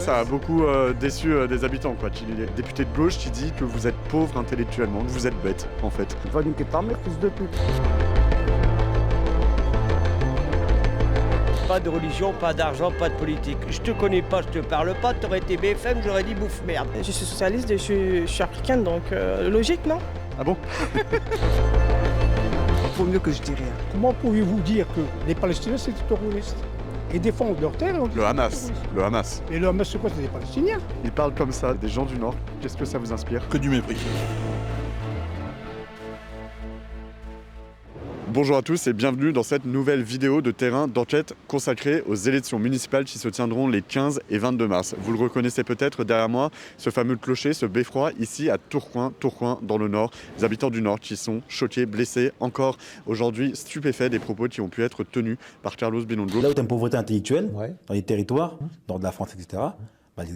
Ça a beaucoup déçu des habitants, quoi. Il est député de gauche qui dit que vous êtes pauvre intellectuellement, que vous êtes bête, en fait. Va niquer ta mère, fils de pute. Pas de religion, pas d'argent, pas de politique. Je te connais pas, je te parle pas, t'aurais été BFM, j'aurais dit bouffe merde. Je suis socialiste, je suis africaine, donc logique, non? Ah bon? Faut mieux que je dise rien. Comment pouvez-vous dire que les Palestiniens c'est des terroristes et défendent leur terre? Le Hamas. Le Hamas. Et le Hamas c'est quoi? C'est des Palestiniens. Il parle comme ça des gens du Nord. Qu'est-ce que ça vous inspire? Que du mépris. Bonjour à tous et bienvenue dans cette nouvelle vidéo de terrain d'enquête consacrée aux élections municipales qui se tiendront les 15 et 22 mars. Vous le reconnaissez peut-être derrière moi, ce fameux clocher, ce beffroi ici à Tourcoing dans le Nord. Les habitants du Nord qui sont choqués, blessés, encore aujourd'hui stupéfaits des propos qui ont pu être tenus par Carlos Bilongo. Là où tu as une pauvreté intellectuelle, dans les territoires, dans de la France, etc.,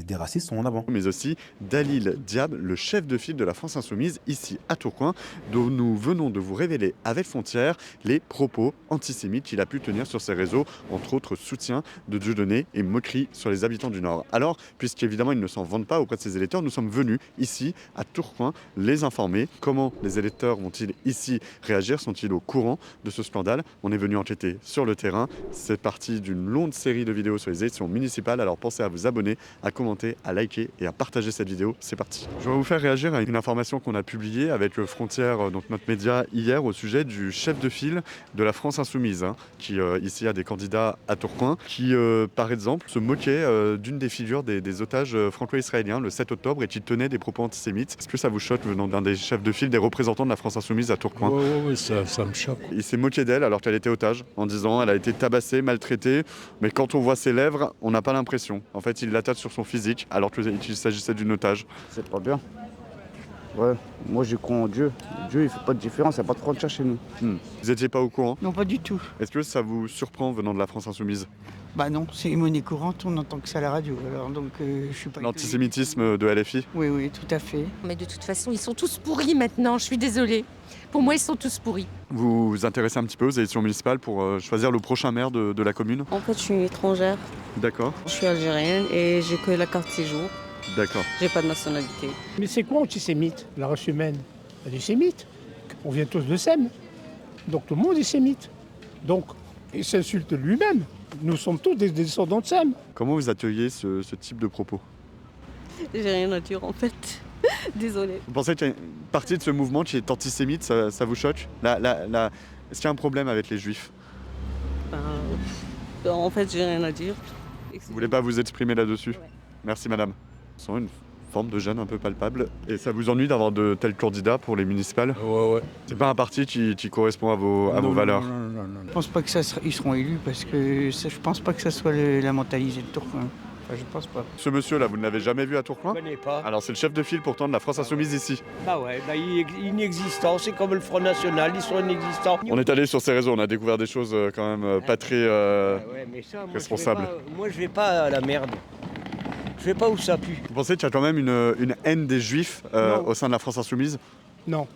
des racistes sont en avant. Mais aussi Dalil Diab, le chef de file de la France Insoumise, ici à Tourcoing, dont nous venons de vous révéler avec Frontières les propos antisémites qu'il a pu tenir sur ses réseaux, entre autres soutien de Dieudonné et moquerie sur les habitants du Nord. Alors, puisqu'évidemment ils ne s'en vantent pas auprès de ses électeurs, nous sommes venus ici à Tourcoing les informer. Comment les électeurs vont-ils ici réagir? Sont-ils au courant de ce scandale? On est venu enquêter sur le terrain. C'est parti d'une longue série de vidéos sur les élections municipales, alors pensez à vous abonner, à commenter, à liker et à partager cette vidéo. C'est parti. Je vais vous faire réagir à une information qu'on a publiée avec Frontières, donc notre média, hier au sujet du chef de file de la France Insoumise, qui ici a des candidats à Tourcoing, qui par exemple se moquait d'une des figures des otages franco-israéliens le 7 octobre et qui tenait des propos antisémites. Est-ce que ça vous choque venant d'un des chefs de file, des représentants de la France Insoumise à Tourcoing? Oui, ça me choque. Il s'est moqué d'elle alors qu'elle était otage, en disant elle a été tabassée, maltraitée, mais quand on voit ses lèvres, on n'a pas l'impression. En fait, il l'attaque sur son physique alors qu'il s'agissait d'une otage. C'est pas bien. Ouais, moi je crois en Dieu. Dieu il fait pas de différence, il n'y a pas de frontière chez nous. Vous n'étiez pas au courant? Non, pas du tout. Est-ce que ça vous surprend venant de la France Insoumise? Bah non, c'est une monnaie courante, on entend que ça à la radio. Alors donc je suis pas. L'antisémitisme de LFI? Oui, tout à fait. Mais de toute façon, ils sont tous pourris maintenant, je suis désolée. Pour moi, ils sont tous pourris. Vous vous intéressez un petit peu aux élections municipales pour choisir le prochain maire de la commune? En fait, je suis étrangère. D'accord. Je suis algérienne et j'ai que la carte séjour. D'accord. J'ai pas de nationalité. Mais c'est quoi antisémite? La race humaine, elle est sémite. On vient tous de Sem. Donc tout le monde est sémite. Donc il s'insulte lui-même. Nous sommes tous des descendants de Sem. Comment vous accueillez ce type de propos? J'ai rien à dire en fait. Désolée. Vous pensez qu'il y a une partie de ce mouvement qui est antisémite, ça vous choque? Est-ce qu'il y a un problème avec les juifs? En fait, j'ai rien à dire. Vous voulez pas vous exprimer là-dessus? Ouais. Merci madame. Sans une forme de gêne un peu palpable. Et ça vous ennuie d'avoir de tels candidats pour les municipales? Ouais. C'est pas un parti qui correspond à vos valeurs? Non. Je pense pas que ils seront élus parce que je pense pas que ça soit la mentalité de Tourcoing. Enfin, je pense pas. Ce monsieur-là, vous ne l'avez jamais vu à Tourcoing? Je connais pas. Alors c'est le chef de file pourtant de la France Insoumise ici. Bah ouais, il est inexistant, c'est comme le Front National, ils sont inexistants. On est allé sur ces réseaux, on a découvert des choses quand même pas très Ouais, mais ça, responsables. Moi, je vais pas à la merde. Je vais pas où ça pue. Vous pensez qu'il y a quand même une haine des juifs au sein de la France Insoumise? Non.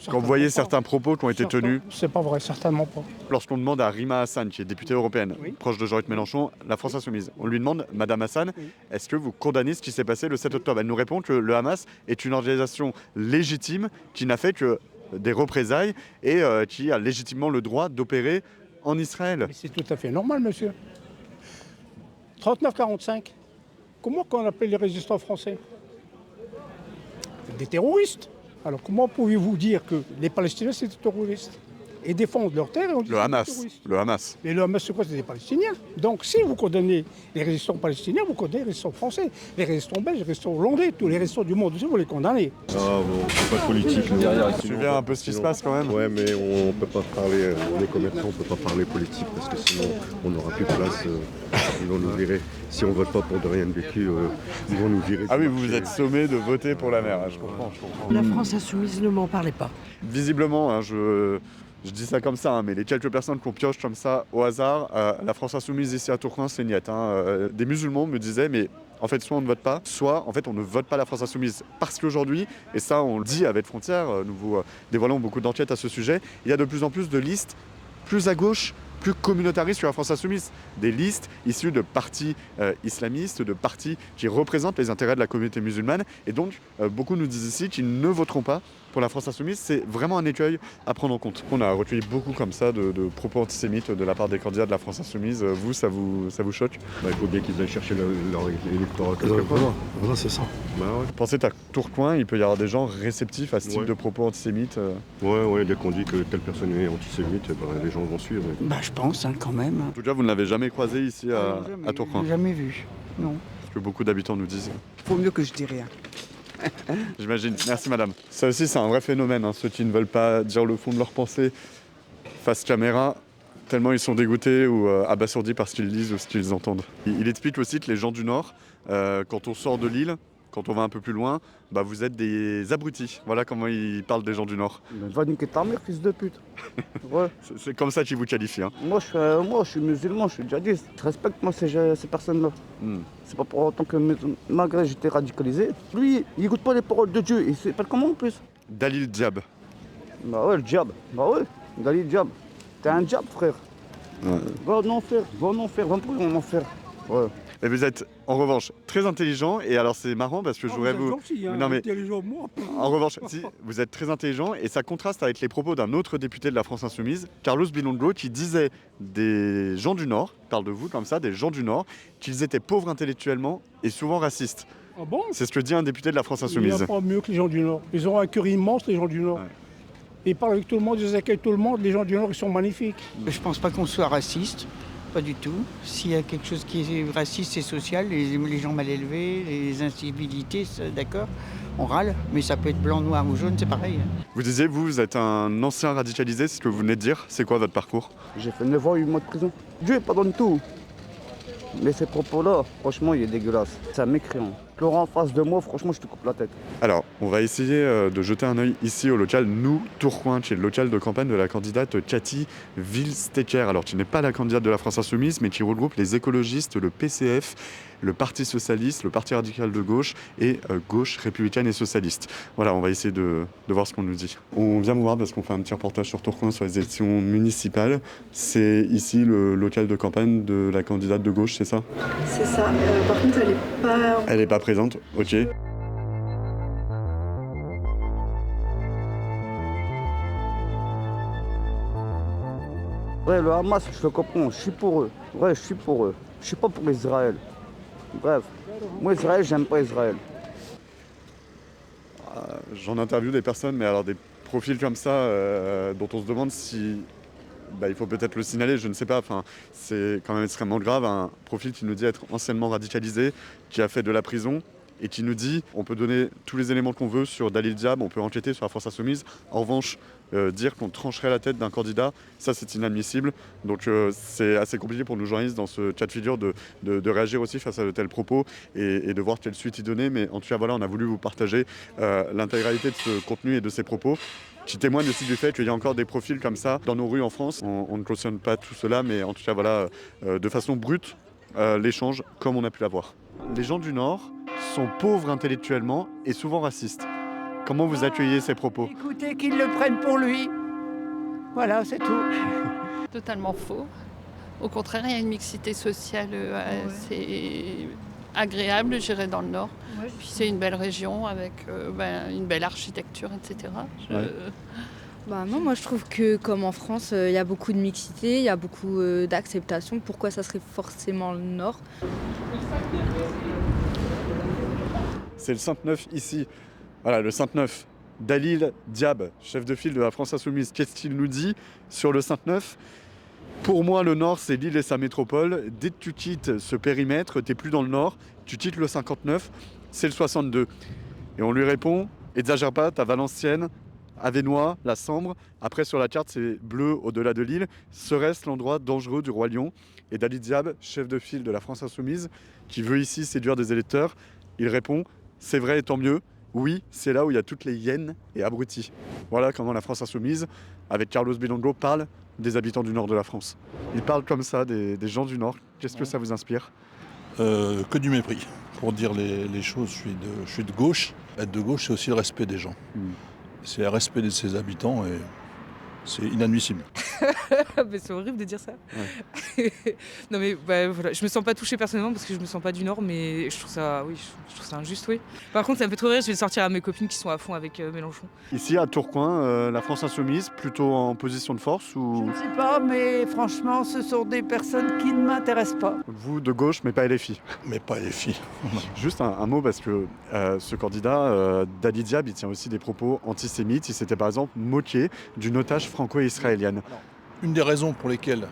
Quand vous voyez certains propos qui ont été tenus, C'est pas vrai, certainement pas. lorsqu'on demande à Rima Hassan, qui est députée européenne, proche de Jean-Luc Mélenchon, la France Insoumise, on lui demande, Madame Hassan, est-ce que vous condamnez ce qui s'est passé le 7 octobre? Elle nous répond que le Hamas est une organisation légitime qui n'a fait que des représailles et qui a légitimement le droit d'opérer en Israël. Mais c'est tout à fait normal, monsieur. 39-45. Comment qu'on appelle les résistants français? Des terroristes. Alors comment pouvez-vous dire que les Palestiniens c'est des terroristes et défendent leur terre? Le Hamas. Mais le Hamas c'est quoi? C'est des Palestiniens. Donc si vous condamnez les résistants palestiniens, vous condamnez les résistants français, les résistants belges, les résistants hollandais, tous les résistants du monde aussi, vous les condamnez. Ah bon, c'est pas politique. Vous suivez un peu ce qui se passe quand même? Ouais, mais on peut pas parler, les commerçants, on peut pas parler politique parce que sinon on n'aura plus de place, ils vont nous virer. Si on vote pas pour de rien de vécu, ils vont nous virer. Ah oui, vous êtes sommé de voter pour la mer, je comprends. La France Insoumise ne m'en parlait pas. Visiblement, je dis ça comme ça, mais les quelques personnes qu'on pioche comme ça au hasard, la France Insoumise ici à Tourcoing, c'est niette. Des musulmans me disaient, mais en fait, soit on ne vote pas, soit en fait on ne vote pas la France Insoumise. Parce qu'aujourd'hui, et ça on le dit avec Frontières, nous vous dévoilons beaucoup d'enquêtes à ce sujet, il y a de plus en plus de listes plus à gauche, plus communautariste sur la France Insoumise. Des listes issues de partis islamistes, de partis qui représentent les intérêts de la communauté musulmane. Et donc, beaucoup nous disent ici qu'ils ne voteront pas pour la France Insoumise. C'est vraiment un écueil à prendre en compte. On a recueilli beaucoup comme ça de propos antisémites de la part des candidats de la France Insoumise. Vous, ça vous choque? Il faut bien qu'ils aillent chercher leur électorat quelque part. Voilà, c'est ça. Ouais. Pensez qu'à Tourcoing, il peut y avoir des gens réceptifs à ce type de propos antisémites Ouais, dès qu'on dit que telle personne est antisémite, les gens vont suivre. Je pense, quand même. En tout cas, vous ne l'avez jamais croisé ici à Tourcoing? Jamais vu, non. Ce que beaucoup d'habitants nous disent. Faut mieux que je dis rien. J'imagine. Merci madame. Ça aussi c'est un vrai phénomène, ceux qui ne veulent pas dire le fond de leurs pensées face caméra, tellement ils sont dégoûtés ou abasourdis par ce qu'ils lisent ou ce qu'ils entendent. Il explique aussi que les gens du Nord, quand on sort de l'île, quand on va un peu plus loin, vous êtes des abrutis. Voilà comment ils parlent des gens du Nord. Va niquer ta mère, fils de pute. Ouais. C'est comme ça qu'ils vous qualifient. Moi, je suis musulman, je suis djihadiste. Je respecte moi ces personnes-là. C'est pas pour autant que malgré j'étais radicalisé. Lui, il écoute pas les paroles de Dieu. Il s'appelle comment en plus? Dalil Diab. Bah ouais, le diable. Bah ouais, Dalil Diab. T'es un diable, frère. Ouais. Va en enfer, va en enfer. Ouais. Et vous êtes en revanche très intelligent, et alors c'est marrant parce que je voudrais vous... Gentil, hein, Non, mais... intelligent, moi. En revanche, si, vous êtes très intelligent et ça contraste avec les propos d'un autre député de la France Insoumise, Carlos Bilongo, qui disait des gens du Nord, parle de vous comme ça, des gens du Nord, qu'ils étaient pauvres intellectuellement et souvent racistes. Ah bon? C'est ce que dit un député de la France Insoumise. Il n'y a pas mieux que les gens du Nord. Ils ont un cœur immense, les gens du Nord. Ouais. Ils parlent avec tout le monde, ils accueillent tout le monde. Les gens du Nord, ils sont magnifiques. Je pense pas qu'on soit raciste. Pas du tout. S'il y a quelque chose qui est raciste, c'est social. Les gens mal élevés, les incivilités, d'accord, on râle. Mais ça peut être blanc, noir ou jaune, c'est pareil. Vous disiez, vous êtes un ancien radicalisé, c'est ce que vous venez de dire. C'est quoi votre parcours? J'ai fait 9 ans, 8 mois de prison. Dieu pardonne tout. Mais ces propos-là, franchement, il est dégueulasse. C'est un mécréant. Laurent en face de moi, franchement, je te coupe la tête. Alors, on va essayer de jeter un œil ici au local Nous Tourcoing, qui est le local de campagne de la candidate Cathy Wildstecker. Alors, qui n'est pas la candidate de la France Insoumise, mais qui regroupe les écologistes, le PCF, le Parti Socialiste, le Parti Radical de Gauche et Gauche Républicaine et Socialiste. Voilà, on va essayer de voir ce qu'on nous dit. On vient vous voir parce qu'on fait un petit reportage sur Tourcoing sur les élections municipales. C'est ici le local de campagne de la candidate de gauche, c'est ça? C'est ça. Par contre, elle est pas... Elle n'est pas présente, ok. Ouais, le Hamas, je le comprends, je suis pour eux. Ouais, je suis pour eux. Je suis pas pour Israël. Bref, moi Israël, j'aime pas Israël. J'en interviewe des personnes, mais alors des profils comme ça, dont on se demande si... il faut peut-être le signaler, je ne sais pas, c'est quand même extrêmement grave, un profil qui nous dit être anciennement radicalisé, qui a fait de la prison, et qui nous dit on peut donner tous les éléments qu'on veut sur Dalil Diab, on peut enquêter sur la France Insoumise, en revanche, dire qu'on trancherait la tête d'un candidat, ça c'est inadmissible. Donc c'est assez compliqué pour nous journalistes dans ce cas de figure de réagir aussi face à de tels propos et de voir quelle suite y donner. Mais en tout cas, voilà, on a voulu vous partager l'intégralité de ce contenu et de ces propos, qui témoigne aussi du fait qu'il y a encore des profils comme ça dans nos rues en France. On ne cautionne pas tout cela, mais en tout cas, voilà, de façon brute, l'échange comme on a pu l'avoir. Les gens du Nord sont pauvres intellectuellement et souvent racistes. Comment vous accueillez ces propos? Écoutez, qu'ils le prennent pour lui. Voilà, c'est tout. Totalement faux. Au contraire, il y a une mixité sociale assez agréable, je dirais, dans le Nord. Ouais. Puis c'est une belle région avec une belle architecture, etc. Non, moi je trouve que comme en France, il y a beaucoup de mixité, il y a beaucoup d'acceptation. Pourquoi ça serait forcément le Nord? C'est le 5-9 ici. Voilà, le 5-9. Dalil Diab, chef de file de la France Insoumise. Qu'est-ce qu'il nous dit sur le 5-9? Pour moi, le Nord, c'est l'île et sa métropole. Dès que tu quittes ce périmètre, tu n'es plus dans le Nord. Tu quittes le 59, c'est le 62. Et on lui répond, exagère pas, t'as Valenciennes, Avesnois, la Sambre. Après, sur la carte, c'est bleu au-delà de l'île. Serait-ce l'endroit dangereux du Roi Lion? Et Dalil Diab, chef de file de la France Insoumise, qui veut ici séduire des électeurs, il répond, c'est vrai et tant mieux. Oui, c'est là où il y a toutes les hyènes et abrutis. Voilà comment la France Insoumise, avec Carlos Bilongo, parle des habitants du nord de la France. Il parle comme ça des gens du nord. Qu'est-ce que ça vous inspire? Que du mépris. Pour dire les choses, je suis de gauche. Être de gauche, c'est aussi le respect des gens. C'est le respect de ses habitants et c'est inadmissible. Mais c'est horrible de dire ça. Ouais. Non mais voilà, je me sens pas touchée personnellement parce que je me sens pas du Nord, mais je trouve ça, je trouve ça injuste, oui. Par contre, ça me fait trop rire, je vais sortir à mes copines qui sont à fond avec Mélenchon. Ici, à Tourcoing, la France Insoumise, plutôt en position de force ou... Je ne sais pas, mais franchement, ce sont des personnes qui ne m'intéressent pas. Vous, de gauche, mais pas LFI. Mais pas LFI. Juste un mot, parce que ce candidat, Dali Diab, il tient aussi des propos antisémites. Il s'était par exemple moqué d'une otage franco-israélienne. Une des raisons pour lesquelles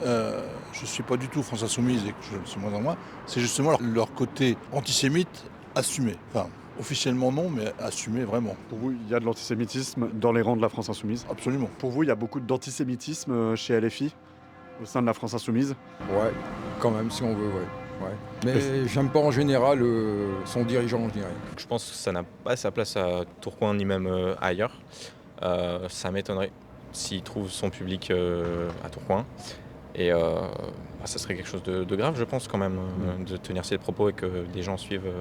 je ne suis pas du tout France Insoumise et que je le suis moins en moins, c'est justement leur côté antisémite assumé. Enfin, officiellement non, mais assumé vraiment. Pour vous, il y a de l'antisémitisme dans les rangs de la France Insoumise? Absolument. Pour vous, il y a beaucoup d'antisémitisme chez LFI, au sein de la France Insoumise? Ouais, quand même, si on veut, ouais. Mais j'aime pas en général son dirigeant, je dirais. Je pense que ça n'a pas sa place à Tourcoing ni même ailleurs. Ça m'étonnerait s'il trouve son public à Tourcoing. Et ça serait quelque chose de grave, je pense, quand même, de tenir ces propos et que des gens suivent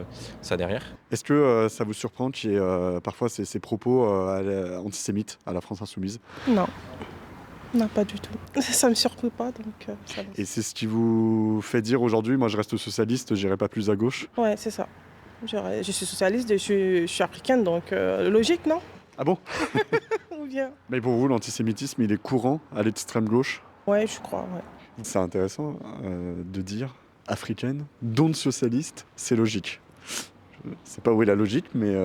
ça derrière. Est-ce que ça vous surprend qu'il y ait parfois ces propos antisémites à la France Insoumise? Non. Non, pas du tout. Ça me surprend pas, donc ça va. Et c'est ce qui vous fait dire aujourd'hui, moi je reste socialiste, j'irai pas plus à gauche? Ouais, c'est ça. Je suis socialiste, je suis africaine, donc logique, non? Ah bon? Ou bien? Mais pour vous, l'antisémitisme, il est courant à l'extrême gauche? Ouais, je crois, ouais. C'est intéressant de dire africaine, donc socialiste, c'est logique. Je sais pas où est la logique, mais...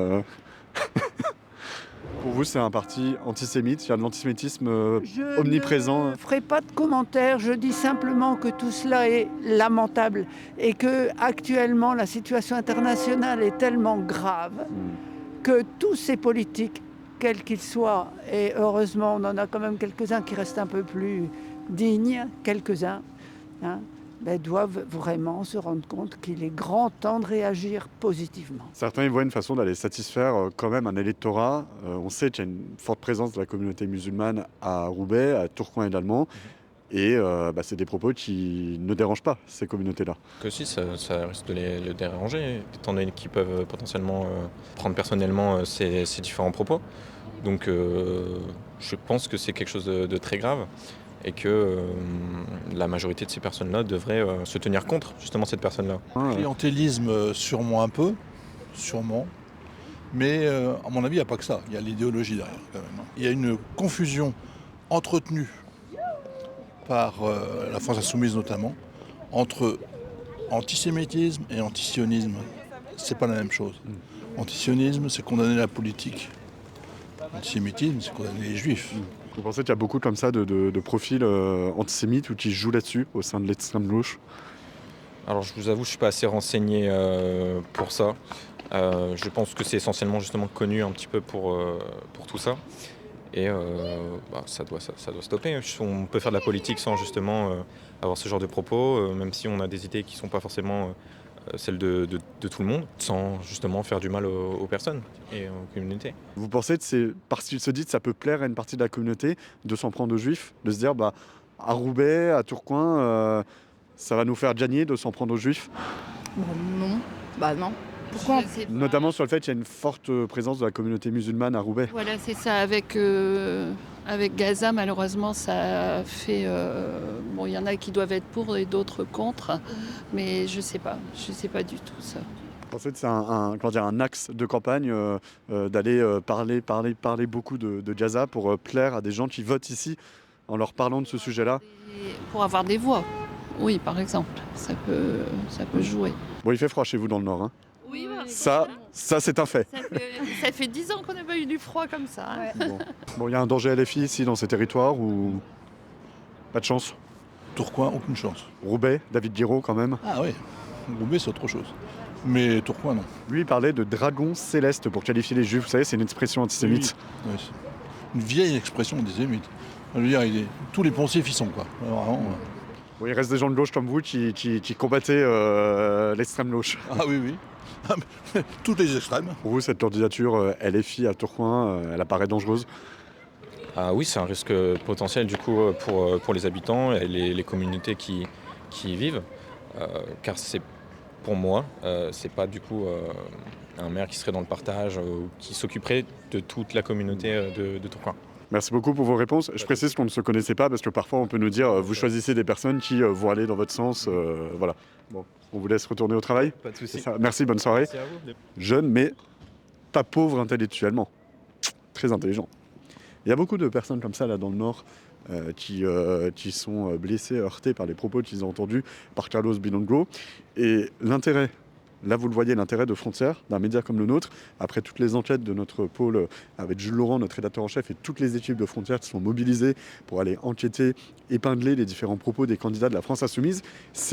Pour vous, c'est un parti antisémite, il y a de l'antisémitisme omniprésent. Je ne ferai pas de commentaires, je dis simplement que tout cela est lamentable et que actuellement la situation internationale est tellement grave que tous ces politiques, quels qu'ils soient, et heureusement on en a quand même quelques-uns qui restent un peu plus dignes, quelques-uns, doivent vraiment se rendre compte qu'il est grand temps de réagir positivement. Certains y voient une façon d'aller satisfaire quand même un électorat. On sait qu'il y a une forte présence de la communauté musulmane à Roubaix, à Tourcoing également. Et c'est des propos qui ne dérangent pas ces communautés-là. Que si, ça risque de les déranger, étant donné qu'ils peuvent potentiellement prendre personnellement ces différents propos. Donc je pense que c'est quelque chose de très grave. Et que la majorité de ces personnes-là devraient se tenir contre justement cette personne-là. Clientélisme sûrement un peu, sûrement, mais à mon avis il n'y a pas que ça, il y a l'idéologie derrière quand même. Il y a une confusion entretenue par la France Insoumise notamment, entre antisémitisme et antisionisme. C'est pas la même chose. Antisionisme, c'est condamner la politique. Antisémitisme, c'est condamner les juifs. Vous pensez qu'il y a beaucoup comme ça de profils antisémites ou qui jouent là-dessus au sein de l'extrême gauche? Alors je vous avoue, je ne suis pas assez renseigné pour ça. Je pense que c'est essentiellement justement connu un petit peu pour tout ça. Et ça doit stopper. On peut faire de la politique sans justement avoir ce genre de propos, même si on a des idées qui ne sont pas forcément celles de tout le monde, sans justement faire du mal aux personnes et aux communautés. Vous pensez que c'est parce qu'il se dit que ça peut plaire à une partie de la communauté de s'en prendre aux juifs, de se dire à Roubaix, à Tourcoing, ça va nous faire gagner de s'en prendre aux juifs? Non, non. Pourquoi? Notamment sur le fait qu'il y a une forte présence de la communauté musulmane à Roubaix. Voilà, c'est ça. Avec Gaza, malheureusement, ça fait... il y en a qui doivent être pour et d'autres contre. Mais je sais pas du tout ça. Vous pensez que c'est un axe de campagne d'aller parler beaucoup de Gaza pour plaire à des gens qui votent ici en leur parlant de ce sujet-là? Pour avoir des voix, oui, par exemple. Ça peut jouer. Bon, il fait froid chez vous dans le Nord, hein? Oui, ça c'est un fait. Ça fait 10 ans qu'on n'a pas eu du froid comme ça. Hein. Bon, il y a un danger LFI ici dans ces territoires ou pas de chance? Tourcoing, aucune chance. Roubaix, David Guiraud quand même? Ah oui, Roubaix c'est autre chose. Mais Tourcoing non. Lui il parlait de dragon céleste pour qualifier les juifs, vous savez c'est une expression antisémite. Oui. Une vieille expression antisémite. Je veux dire, tous les poncifs y sont quoi. Alors, vraiment, Bon, il reste des gens de gauche comme vous qui combattaient l'extrême gauche. Ah oui. Toutes les extrêmes. Pour vous, cette candidature LFI à Tourcoing, elle apparaît dangereuse? Ah oui, c'est un risque potentiel du coup pour les habitants et les communautés qui y vivent. Car c'est, pour moi, c'est pas du coup un maire qui serait dans le partage ou qui s'occuperait de toute la communauté de Tourcoing. Merci beaucoup pour vos réponses. Je précise qu'on ne se connaissait pas parce que parfois on peut nous dire vous choisissez des personnes qui vont aller dans votre sens. Voilà. Bon, on vous laisse retourner au travail. Pas de souci. Merci, bonne soirée. Merci à vous. Jeune mais pas pauvre intellectuellement. Très intelligent. Il y a beaucoup de personnes comme ça là dans le Nord qui sont blessées, heurtées par les propos qu'ils ont entendus par Carlos Bilongo. Et l'intérêt, là vous le voyez, l'intérêt de Frontières, d'un média comme le nôtre, après toutes les enquêtes de notre pôle avec Jules Laurent, notre rédacteur en chef, et toutes les équipes de Frontières qui sont mobilisées pour aller enquêter, épingler les différents propos des candidats de la France Insoumise,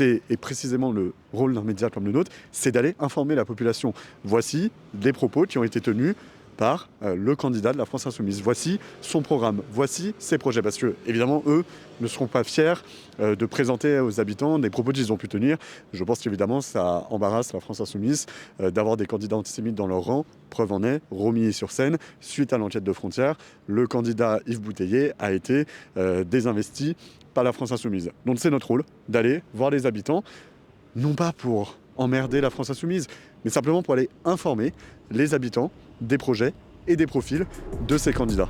et précisément le rôle d'un média comme le nôtre, c'est d'aller informer la population. Voici des propos qui ont été tenus par le candidat de la France Insoumise. Voici son programme, voici ses projets. Parce que, évidemment, eux ne seront pas fiers de présenter aux habitants des propos qu'ils ont pu tenir. Je pense qu'évidemment, ça embarrasse la France Insoumise d'avoir des candidats antisémites dans leur rang. Preuve en est, Romilly-sur-Seine, suite à l'enquête de Frontières, le candidat Yves Bouteiller a été désinvesti par la France Insoumise. Donc c'est notre rôle d'aller voir les habitants, non pas pour emmerder la France Insoumise, mais simplement pour aller informer les habitants des projets et des profils de ces candidats.